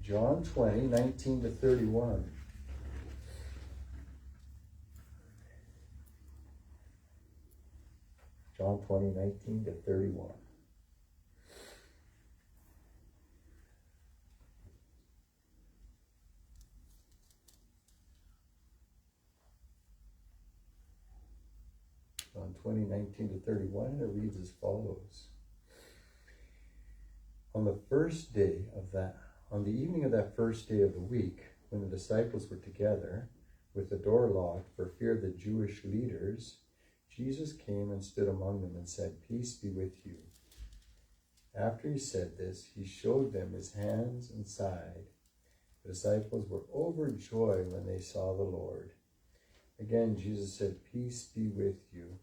John 20, 19 to 31. John 20, 19 to 31. John 20, 19 to 31, and it reads as follows. On the evening of that first day of the week, when the disciples were together, with the door locked for fear of the Jewish leaders, Jesus came and stood among them and said, "Peace be with you." After he said this, he showed them his hands and side. The disciples were overjoyed when they saw the Lord. Again, Jesus said, "Peace be with you.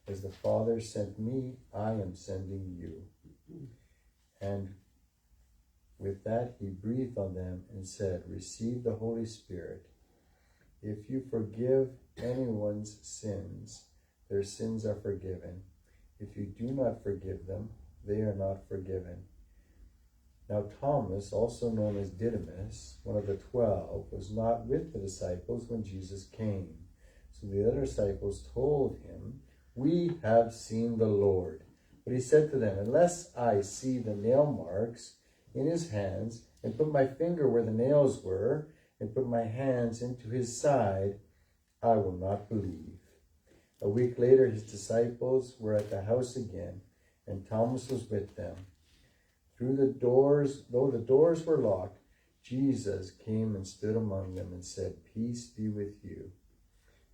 As the Father sent me, I am sending you." And with that, he breathed on them and said, "Receive the Holy Spirit. If you forgive anyone's sins, their sins are forgiven. If you do not forgive them, they are not forgiven." Now Thomas, also known as Didymus, one of the 12, was not with the disciples when Jesus came. So the other disciples told him, "We have seen the Lord." But he said to them, "Unless I see the nail marks in his hands, and put my finger where the nails were, and put my hands into his side, I will not believe." A week later, his disciples were at the house again, and Thomas was with them. Though the doors were locked, Jesus came and stood among them and said, "Peace be with you."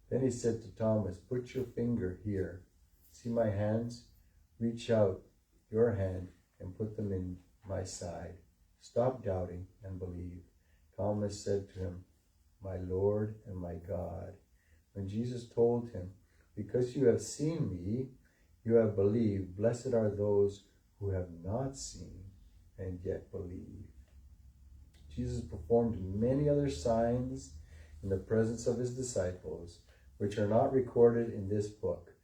Then he said to Thomas, "Put your finger here. See my hands? Reach out your hand and put them in my side. Stop doubting and believe." Thomas said to him, "My Lord and my God." When Jesus told him, "Because you have seen me, you have believed. Blessed are those who have not seen and yet believe." Jesus performed many other signs in the presence of his disciples, which are not recorded in this book,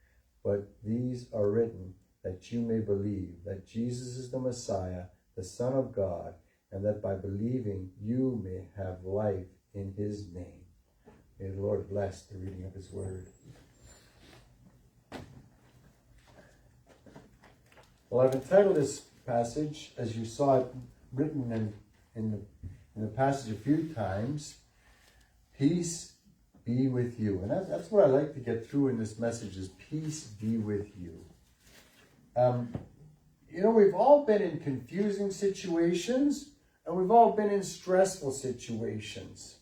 but these are written that you may believe that Jesus is the Messiah, the Son of God, and that by believing you may have life in his name. May the Lord bless the reading of his word. Well, I've entitled this passage, as you saw it written in the passage a few times, "Peace be with you." And that's what I like to get through in this message is peace be with you. We've all been in confusing situations, and we've all been in stressful situations.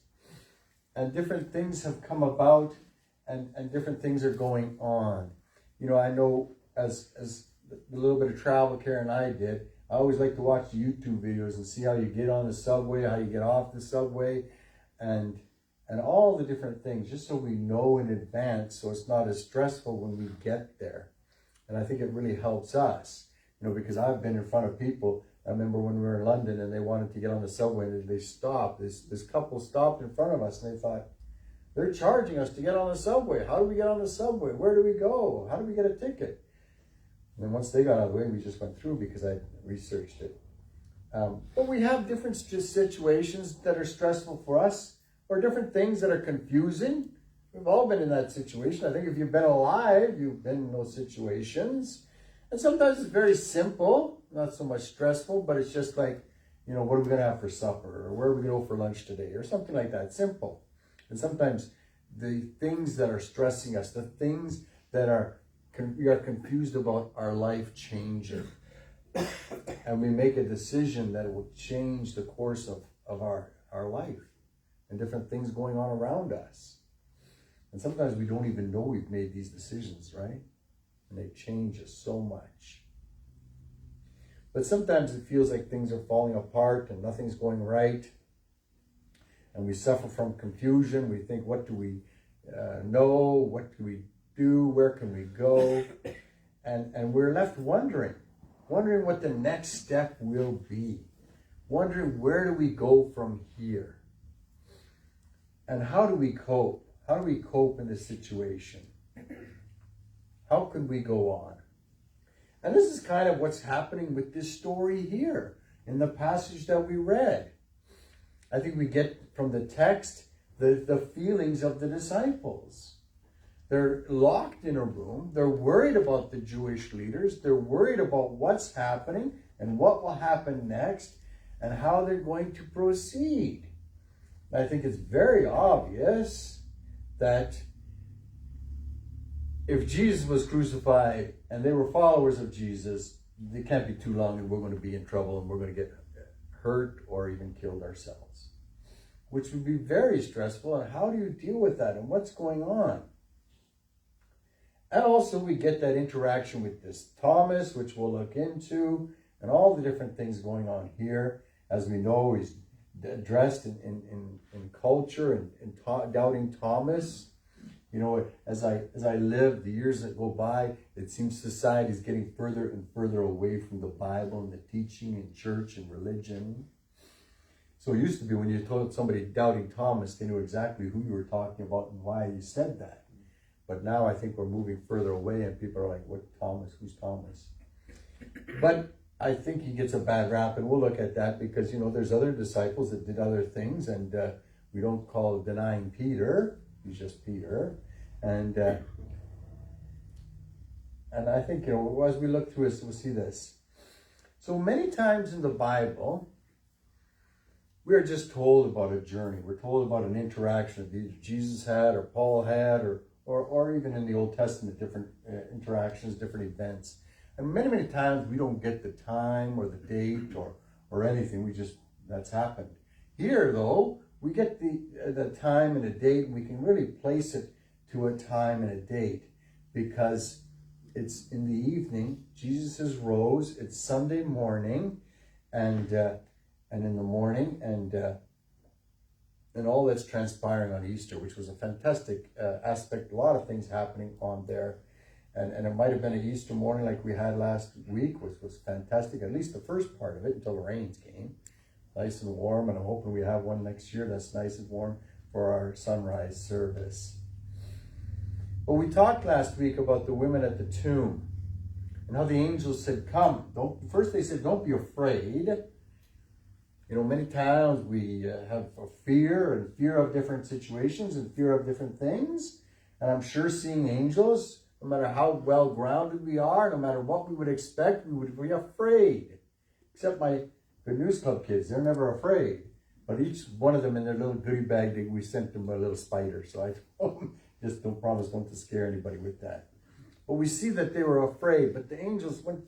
And different things have come about, and different things are going on. I know as the little bit of travel Karen and I did, I always like to watch YouTube videos and see how you get on the subway, how you get off the subway, and all the different things, just so we know in advance, so it's not as stressful when we get there. And I think it really helps us, because I've been in front of people. I remember when we were in London and they wanted to get on the subway and they stopped. This couple stopped in front of us and they thought, they're charging us to get on the subway. How do we get on the subway? Where do we go? How do we get a ticket? And then once they got out of the way, we just went through because I researched it. But we have different situations that are stressful for us, or different things that are confusing. We've all been in that situation. I think if you've been alive, you've been in those situations. And sometimes it's very simple, not so much stressful, but it's just like, what are we going to have for supper? Or where are we going to go for lunch today? Or something like that, simple. And sometimes the things that are stressing us, the things that we are confused about our life changing. And we make a decision that it will change the course of our life. And different things going on around us. And sometimes we don't even know we've made these decisions, right? And they change us so much. But sometimes it feels like things are falling apart and nothing's going right. And we suffer from confusion. We think, what do we know? What do we do? Where can we go? And we're left wondering what the next step will be. Wondering, where do we go from here? And how do we cope? How do we cope in this situation? How could we go on? And this is kind of what's happening with this story here in the passage that we read. I think we get from the text the feelings of the disciples. They're locked in a room. They're worried about the Jewish leaders. They're worried about what's happening and what will happen next and how they're going to proceed. I think it's very obvious that if Jesus was crucified and they were followers of Jesus, they can't be too long and we're going to be in trouble and we're going to get hurt or even killed ourselves, which would be very stressful. And how do you deal with that and what's going on? And also we get that interaction with this Thomas, which we'll look into, and all the different things going on here. As we know, he's dressed in culture and doubting Thomas. You know, as I live, the years that go by, it seems society is getting further and further away from the Bible and the teaching in church and religion. So it used to be when you told somebody doubting Thomas, they knew exactly who you were talking about and why you said that. But now I think we're moving further away and people are like, what Thomas? Who's Thomas? But I think he gets a bad rap, and we'll look at that because, you know, there's other disciples that did other things, and we don't call denying Peter. He's just Peter. And I think, you know, as we look through this, we'll see this. So many times in the Bible, we're just told about a journey. We're told about an interaction that either Jesus had or Paul had or even in the Old Testament, different interactions, different events. And many, many times we don't get the time or the date or anything. We just, that's happened. Here, though, we get the time and a date, and we can really place it to a time and a date because it's in the evening. Jesus has rose. It's Sunday morning, and in the morning, and all that's transpiring on Easter, which was a fantastic aspect. A lot of things happening on there. And it might have been an Easter morning like we had last week, which was fantastic, at least the first part of it until the rains came. Nice and warm, and I'm hoping we have one next year that's nice and warm for our sunrise service. But we talked last week about the women at the tomb and how the angels said, come. First they said, don't be afraid. You know, many times we have a fear of different situations and fear of different things. And I'm sure seeing angels, no matter how well grounded we are, no matter what we would expect, we would be afraid. Except my Good News Club kids, they're never afraid. But each one of them in their little goodie bag, we sent them a little spider. So I told them, just don't promise not to scare anybody with that. But we see that they were afraid. But the angels went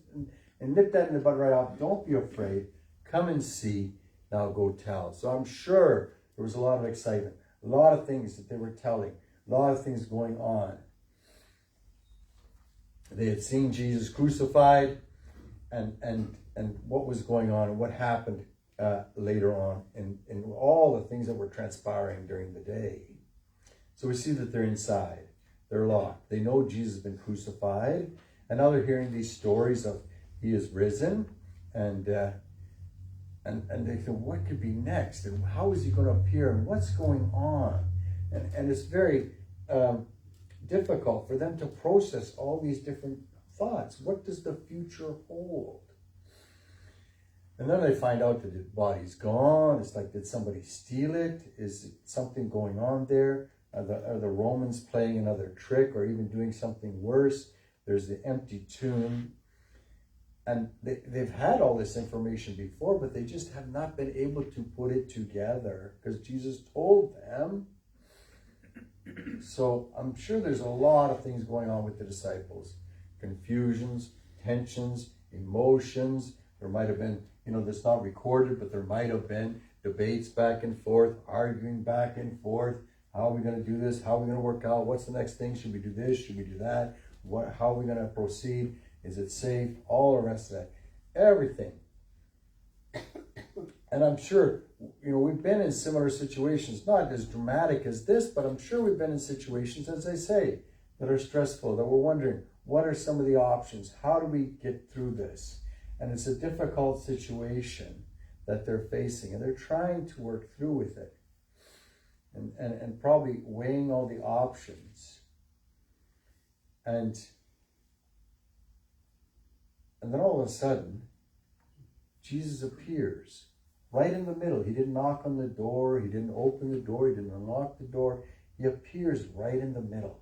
and nipped that in the bud right off. Don't be afraid. Come and see. Now go tell. So I'm sure there was a lot of excitement. A lot of things that they were telling. A lot of things going on. They had seen Jesus crucified and what was going on and what happened later on and all the things that were transpiring during the day. So we see that they're inside. They're locked. They know Jesus has been crucified. And now they're hearing these stories of he is risen. And they think, what could be next? And how is he going to appear? And what's going on? And it's very difficult for them to process all these different thoughts. What does the future hold? And then they find out that the body's gone. It's like, did somebody steal it? Is something going on there? Are the Romans playing another trick or even doing something worse? There's the empty tomb. And they've had all this information before, but they just have not been able to put it together because Jesus told them. So I'm sure there's a lot of things going on with the disciples. Confusions, tensions, emotions. There might have been, that's not recorded, but there might have been debates back and forth, arguing back and forth. How are we going to do this? How are we going to work out? What's the next thing? Should we do this? Should we do that? How are we going to proceed? Is it safe? All the rest of that. Everything. And I'm sure, we've been in similar situations, not as dramatic as this, but I'm sure we've been in situations, as I say, that are stressful, that we're wondering, what are some of the options? How do we get through this? And it's a difficult situation that they're facing, and they're trying to work through with it. And probably weighing all the options. And then all of a sudden, Jesus appears right in the middle. He didn't knock on the door. He didn't open the door. He didn't unlock the door. He appears right in the middle,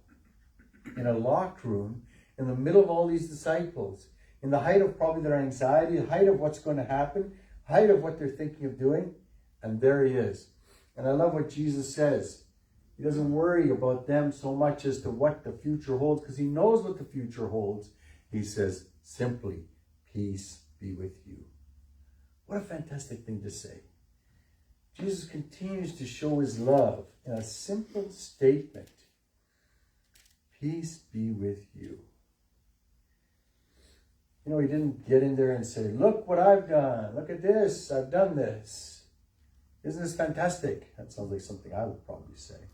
in a locked room, in the middle of all these disciples, in the height of probably their anxiety, the height of what's going to happen, height of what they're thinking of doing. And there he is. And I love what Jesus says. He doesn't worry about them so much as to what the future holds, because he knows what the future holds. He says, simply, peace be with you. What a fantastic thing to say. Jesus continues to show his love in a simple statement. Peace be with you. You know, he didn't get in there and say, look what I've done. Look at this. I've done this. Isn't this fantastic? That sounds like something I would probably say.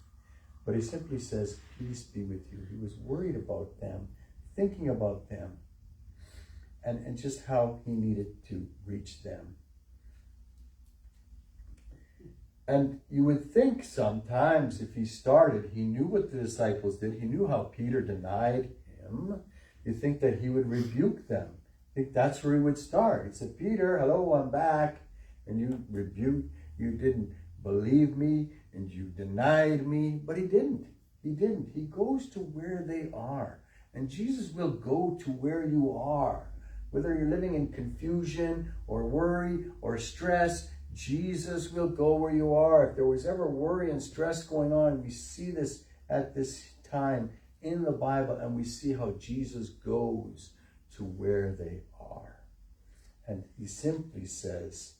But he simply says, peace be with you. He was worried about them, thinking about them, and just how he needed to reach them. And you would think sometimes if he started, he knew what the disciples did. He knew how Peter denied him. You think that he would rebuke them. I think that's where he would start. He said, Peter, hello, I'm back. And you rebuked, you didn't believe me, and you denied me. But he didn't. He didn't. He goes to where they are. And Jesus will go to where you are. Whether you're living in confusion or worry or stress, Jesus will go where you are. If there was ever worry and stress going on, we see this at this time in the Bible, and we see how Jesus goes to where they are. And he simply says,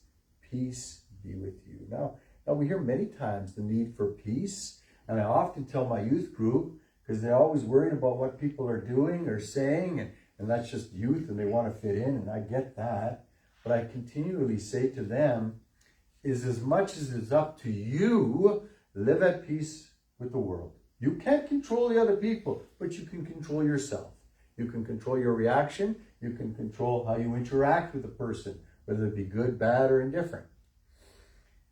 peace be with you. Now we hear many times the need for peace, and I often tell my youth group, because they're always worried about what people are doing or saying, and that's just youth, and they want to fit in, and I get that. But I continually say to them, is as much as it's up to you, live at peace with the world. You can't control the other people, but you can control yourself. You can control your reaction. You can control how you interact with the person, whether it be good, bad, or indifferent.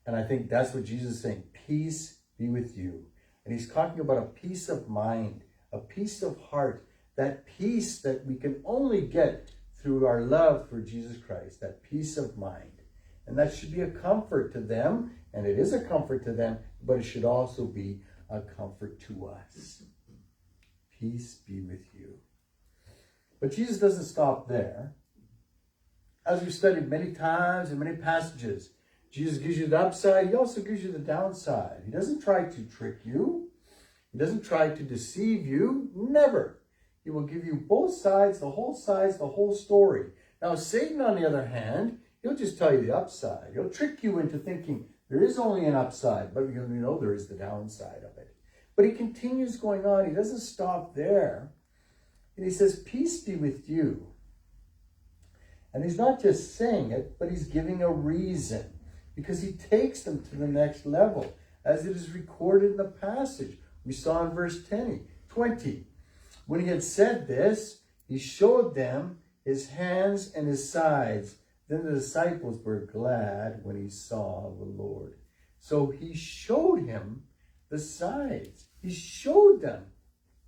And I think that's what Jesus is saying. Peace be with you. And he's talking about a peace of mind, a peace of heart, that peace that we can only get through our love for Jesus Christ, that peace of mind. And that should be a comfort to them, and it is a comfort to them, but it should also be a comfort to us. Peace be with you. But Jesus doesn't stop there. As we've studied many times in many passages, Jesus gives you the upside, he also gives you the downside. He doesn't try to trick you. He doesn't try to deceive you. Never. He will give you both sides, the whole story. Now, Satan, on the other hand, he'll just tell you the upside. He'll trick you into thinking there is only an upside, but you know there is the downside of it. But he continues going on. He doesn't stop there. And he says, peace be with you. And he's not just saying it, but he's giving a reason, because he takes them to the next level, as it is recorded in the passage. We saw in verse 20. When he had said this, he showed them his hands and his sides. Then the disciples were glad when he saw the Lord. So he showed him the sides. He showed them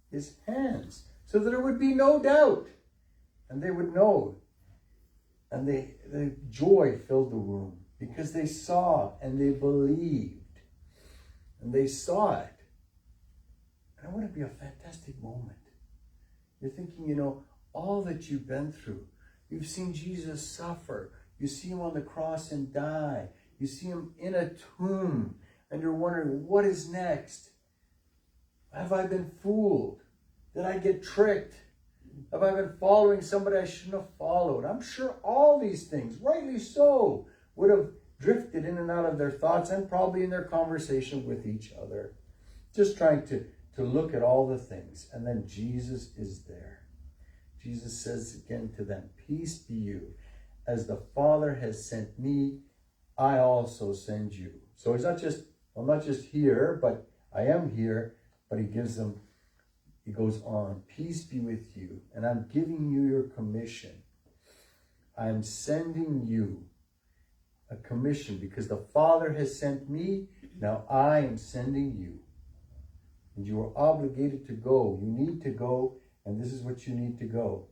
his hands so that there would be no doubt. And they would know. And the joy filled the room because they saw and they believed. And they saw it. And it would be a fantastic moment. You're thinking, all that you've been through. You've seen Jesus suffer. You see him on the cross and die. You see him in a tomb. And you're wondering, what is next? Have I been fooled? Did I get tricked? Have I been following somebody I shouldn't have followed? I'm sure all these things, rightly so, would have drifted in and out of their thoughts and probably in their conversation with each other. Just trying to look at all the things. And then Jesus is there. Jesus says again to them, peace be you. As the Father has sent me, I also send you. So he's not just here, but I am here. But he goes on, peace be with you. And I'm giving you your commission. I'm sending you a commission because the Father has sent me. Now I am sending you. And you are obligated to go. You need to go. And this is what you need to go.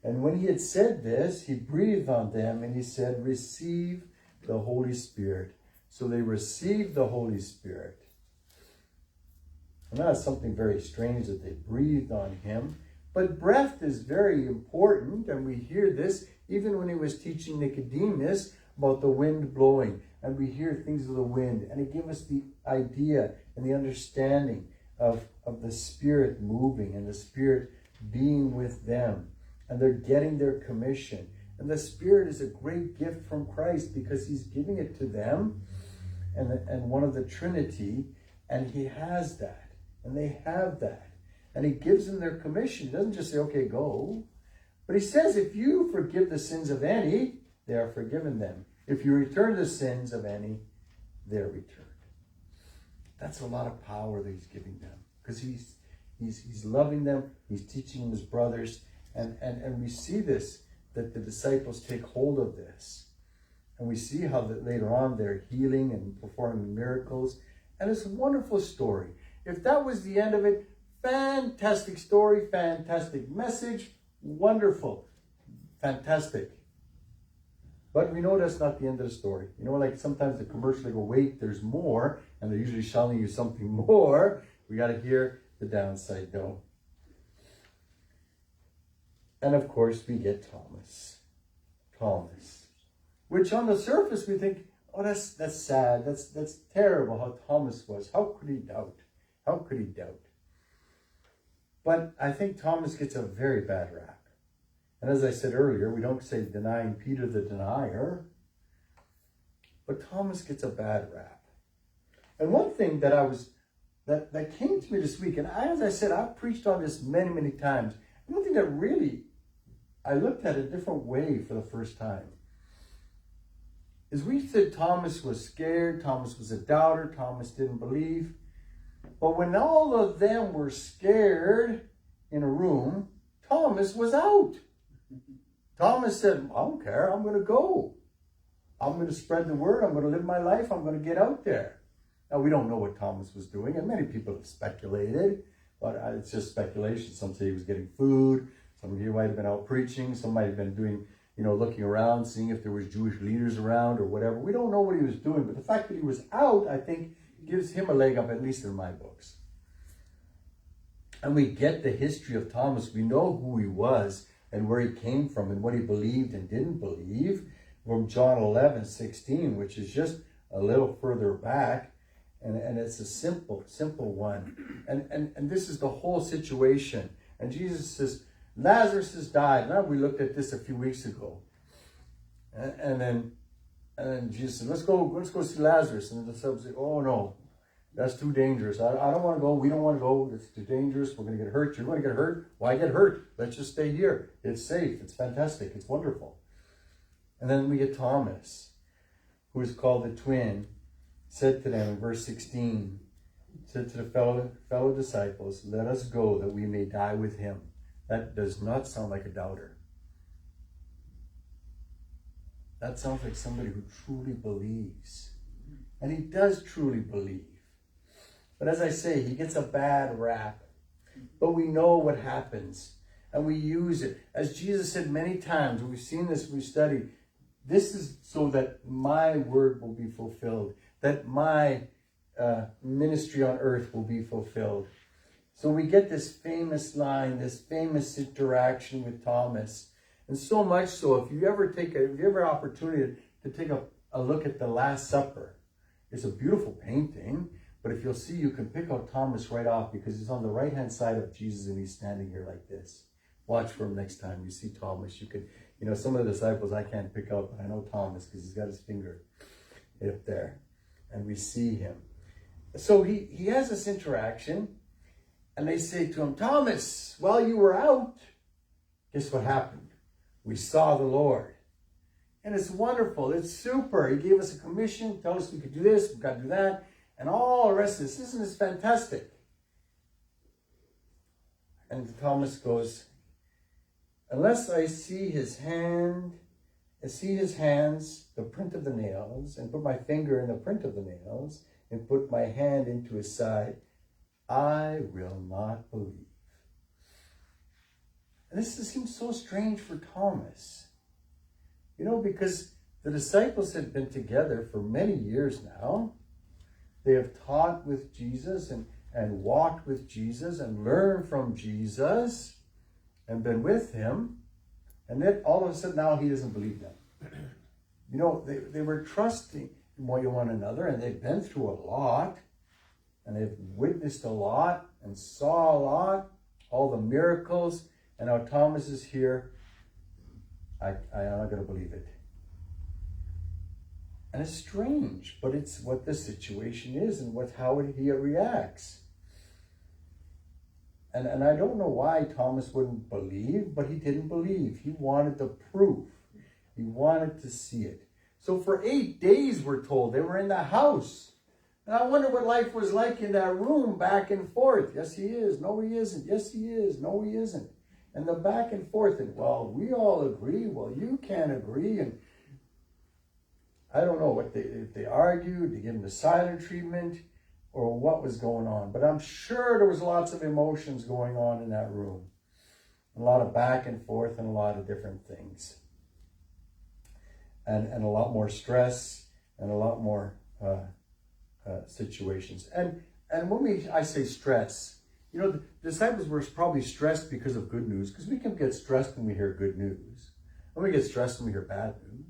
And when he had said this, he breathed on them and he said, receive the Holy Spirit. So they received the Holy Spirit. And that's something very strange that they breathed on him. But breath is very important, and we hear this even when he was teaching Nicodemus about the wind blowing. And we hear things of the wind, and it gives us the idea and the understanding of the Spirit moving and the Spirit being with them. And they're getting their commission. And the Spirit is a great gift from Christ because he's giving it to them and one of the Trinity, and he has that. And they have that. And he gives them their commission. He doesn't just say, okay, go. But he says, if you forgive the sins of any, they are forgiven them. If you return the sins of any, they're returned. That's a lot of power that he's giving them. Because he's loving them. He's teaching them his brothers. And we see this, that the disciples take hold of this. And we see how that later on they're healing and performing miracles. And it's a wonderful story. If that was the end of it, fantastic story, fantastic message, wonderful, fantastic. But we know that's not the end of the story. You know, like sometimes the commercial, they go, wait, there's more, and they're usually telling you something more. We got to hear the downside, though. And of course, we get Thomas. Which on the surface we think, oh, that's sad. That's terrible how Thomas was. How could he doubt? How could he doubt? But I think Thomas gets a very bad rap. And as I said earlier, we don't say denying Peter the denier, but Thomas gets a bad rap. And one thing that came to me this week, and as I said, I've preached on this many, many times. One thing that really I looked at a different way for the first time is we said Thomas was scared, Thomas was a doubter, Thomas didn't believe. But when all of them were scared in a room, Thomas was out. Thomas said, I don't care, I'm going to go. I'm going to spread the word, I'm going to live my life, I'm going to get out there. Now, we don't know what Thomas was doing, and many people have speculated, but it's just speculation. Some say he was getting food, some of you might have been out preaching, some might have been doing, looking around, seeing if there was Jewish leaders around or whatever. We don't know what he was doing, but the fact that he was out, I think, gives him a leg up, at least in my books. And we get the history of Thomas. We know who he was and where he came from and what he believed and didn't believe from John 11:16, which is just a little further back. And it's a simple one. And this is the whole situation. And Jesus says, Lazarus has died. Now, we looked at this a few weeks ago. And then Jesus said, let's go see Lazarus. And the disciples say, oh no, that's too dangerous. I don't want to go. We don't want to go. It's too dangerous. We're going to get hurt. You're going to get hurt. Why get hurt? Let's just stay here. It's safe. It's fantastic. It's wonderful. And then we get Thomas, who is called the twin, said to them in verse 16, said to the fellow disciples, let us go that we may die with him. That does not sound like a doubter. That sounds like somebody who truly believes. And he does truly believe. But as I say, he gets a bad rap. But we know what happens. And we use it. As Jesus said many times, we've seen this, we've studied, this is so that my word will be fulfilled. That my ministry on earth will be fulfilled. So we get this famous line, this famous interaction with Thomas. And so much so, if you ever opportunity to take a look at the Last Supper, it's a beautiful painting, but if you'll see, you can pick out Thomas right off because he's on the right-hand side of Jesus and he's standing here like this. Watch for him next time you see Thomas. You could, some of the disciples I can't pick out, but I know Thomas because he's got his finger up there. And we see him. So he has this interaction, and they say to him, Thomas, while you were out, guess what happened? We saw the Lord. And it's wonderful. It's super. He gave us a commission, told us we could do this, we got to do that, and all the rest of this. Isn't this fantastic? And Thomas goes, unless I see his hand, the print of the nails, and put my finger in the print of the nails, and put my hand into his side, I will not believe. And this seems so strange for Thomas. Because The disciples had been together for many years now. They have taught with Jesus and walked with Jesus and learned from Jesus and been with him. And then all of a sudden now he doesn't believe them. You know, they were trusting one another, and they've been through a lot, and they've witnessed a lot and saw a lot, all the miracles, and now Thomas is here. I'm not going to believe it. And it's strange, but it's what the situation is and how he reacts. And I don't know why Thomas wouldn't believe, but he didn't believe. He wanted the proof. He wanted to see it. So for 8 days, we're told, they were in the house. And I wonder what life was like in that room, back and forth. Yes, he is. No, he isn't. Yes, he is. No, he isn't. And the back and forth. And, well, we all agree. Well, you can't agree. And I don't know if they argued, they gave him the silent treatment, or what was going on. But I'm sure there was lots of emotions going on in that room. A lot of back and forth and a lot of different things. And a lot more stress and a lot more situations. And when I say stress, you know, the disciples were probably stressed because of good news, because we can get stressed when we hear good news. And we get stressed when we hear bad news.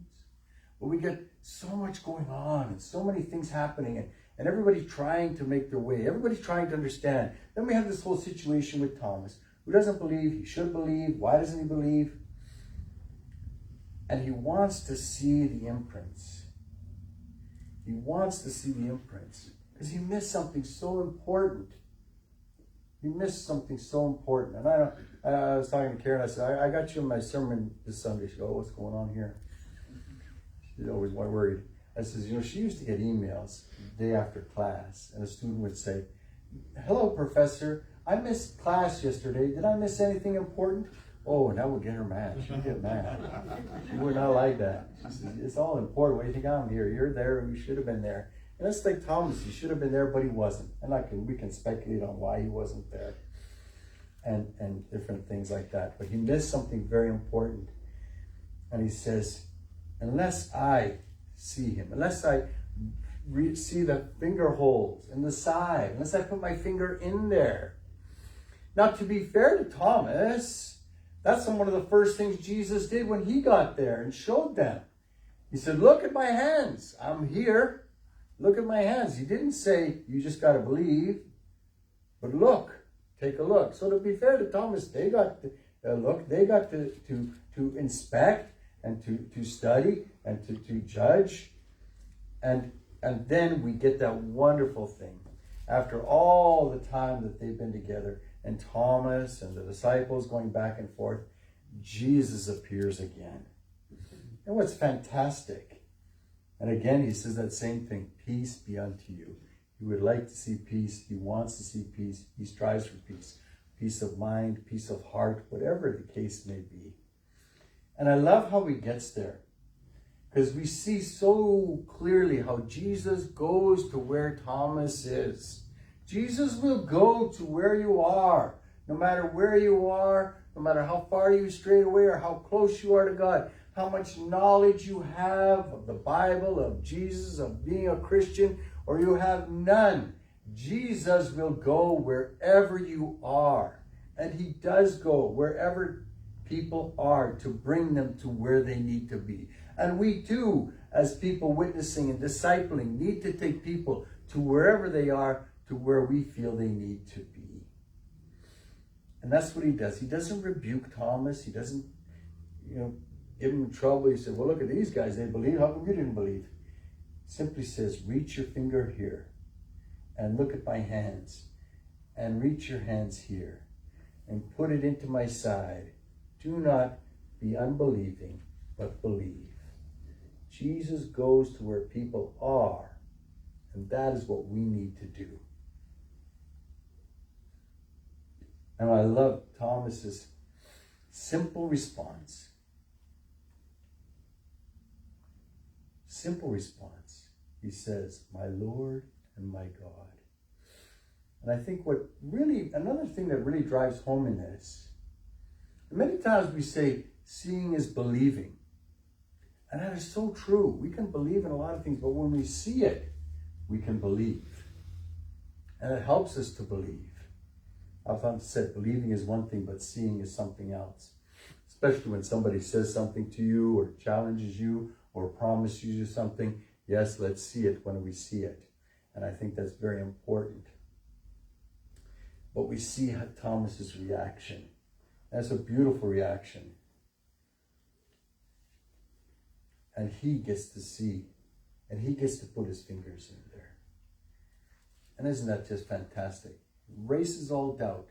But we get so much going on and so many things happening, and everybody trying to make their way. Everybody's trying to understand. Then we have this whole situation with Thomas, who doesn't believe. He should believe. Why doesn't he believe? And he wants to see the imprints. He wants to see the imprints because he missed something so important. He missed something so important. And I was talking to Karen. I said, I got you in my sermon this Sunday. She goes, oh, what's going on here? She's always worried. I says, you know, she used to get emails the day after class, and a student would say, hello, professor. I missed class yesterday. Did I miss anything important? Oh, and that would get her mad. She'd get mad. She would not like that. She says, it's all important. What do you think I'm here? You're there. You should have been there. And it's like Thomas. He should have been there, but he wasn't. And we can speculate on why he wasn't there and different things like that. But he missed something very important. And he says, unless I see him, unless I see the finger holes in the side, unless I put my finger in there. Now, to be fair to Thomas, that's one of the first things Jesus did when he got there and showed them. He said, look at my hands. I'm here. Look at my hands. He didn't say, you just got to believe. But look, take a look. So to be fair to Thomas, they got to look. They got to inspect and to study and to judge. And then we get that wonderful thing. After all the time that they've been together, and Thomas and the disciples going back and forth, Jesus appears again. And what's fantastic, and again he says that same thing, peace be unto you. He would like to see peace. He wants to see peace. He strives for peace. Peace of mind, peace of heart, whatever the case may be. And I love how he gets there, because we see so clearly how Jesus goes to where Thomas is. Jesus will go to where you are, no matter where you are, no matter how far you stray away or how close you are to God, how much knowledge you have of the Bible, of Jesus, of being a Christian, or you have none. Jesus will go wherever you are. And he does go wherever people are to bring them to where they need to be. And we too, as people witnessing and discipling, need to take people to wherever they are, to where we feel they need to be. And that's what he does. He doesn't rebuke Thomas. He doesn't, give him trouble. He said, well, look at these guys. They believe. How come you didn't believe? Simply says, reach your finger here and look at my hands, and reach your hands here and put it into my side. Do not be unbelieving, but believe. Jesus goes to where people are, and that is what we need to do. And I love Thomas's simple response. Simple response. He says, my Lord and my God. And I think another thing that really drives home in this, many times we say, seeing is believing. And that is so true. We can believe in a lot of things, but when we see it, we can believe. And it helps us to believe. I've often said believing is one thing, but seeing is something else. Especially when somebody says something to you or challenges you or promises you something. Yes, let's see it when we see it. And I think that's very important. But we see Thomas's reaction. That's a beautiful reaction. And he gets to see, and he gets to put his fingers in there. And isn't that just fantastic? Erases all doubt.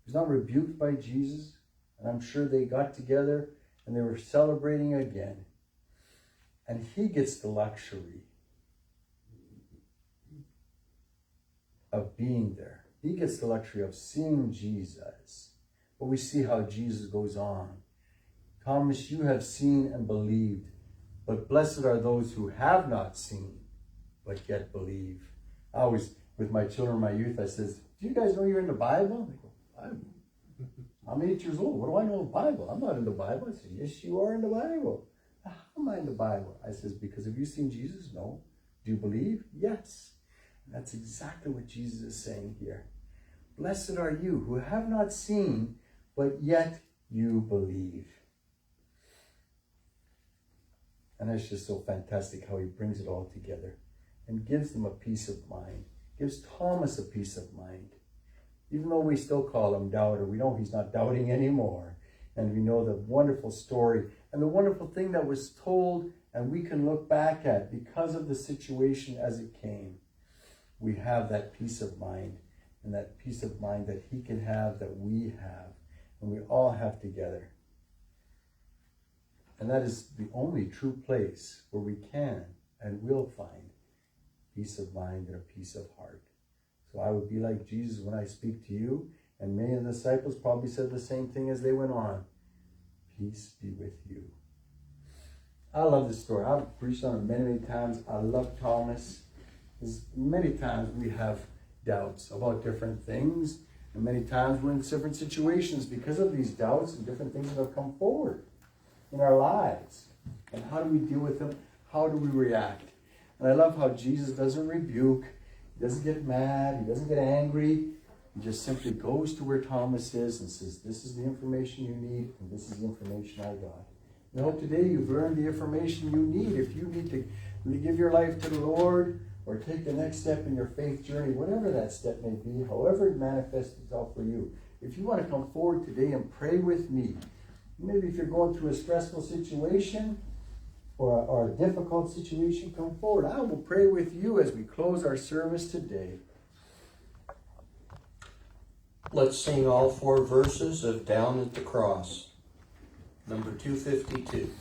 He's not rebuked by Jesus, and I'm sure they got together and they were celebrating again. And he gets the luxury of being there. He gets the luxury of seeing Jesus. But we see how Jesus goes on. Thomas, you have seen and believed, but blessed are those who have not seen, but yet believe. I always, with my children, my youth, I says, do you guys know you're in the Bible? They go, I'm 8 years old. What do I know of the Bible? I'm not in the Bible. I said, yes, you are in the Bible. How am I in the Bible? I says, because have you seen Jesus? No. Do you believe? Yes. And that's exactly what Jesus is saying here. Blessed are you who have not seen, but yet you believe. And that's just so fantastic how he brings it all together and gives them a peace of mind. Gives Thomas a peace of mind. Even though we still call him doubter, we know he's not doubting anymore. And we know the wonderful story and the wonderful thing that was told and we can look back at because of the situation as it came. We have that peace of mind, and that peace of mind that he can have, that we have, and we all have together. And that is the only true place where we can and will find peace of mind and a peace of heart. So I would be like Jesus when I speak to you, and many of the disciples probably said the same thing as they went on. Peace be with you. I love this story. I've preached on it many, many times. I love Thomas. Because many times we have doubts about different things, and many times we're in different situations because of these doubts and different things that have come forward in our lives. And how do we deal with them? How do we react? And I love how Jesus doesn't rebuke, he doesn't get mad, he doesn't get angry. He just simply goes to where Thomas is and says, this is the information you need, and this is the information I got. And I hope today you've learned the information you need. If you need to give your life to the Lord, or take the next step in your faith journey, whatever that step may be, however it manifests itself for you. If you want to come forward today and pray with me, maybe if you're going through a stressful situation or a difficult situation, come forward. I will pray with you as we close our service today. Let's sing all 4 verses of Down at the Cross, number 252.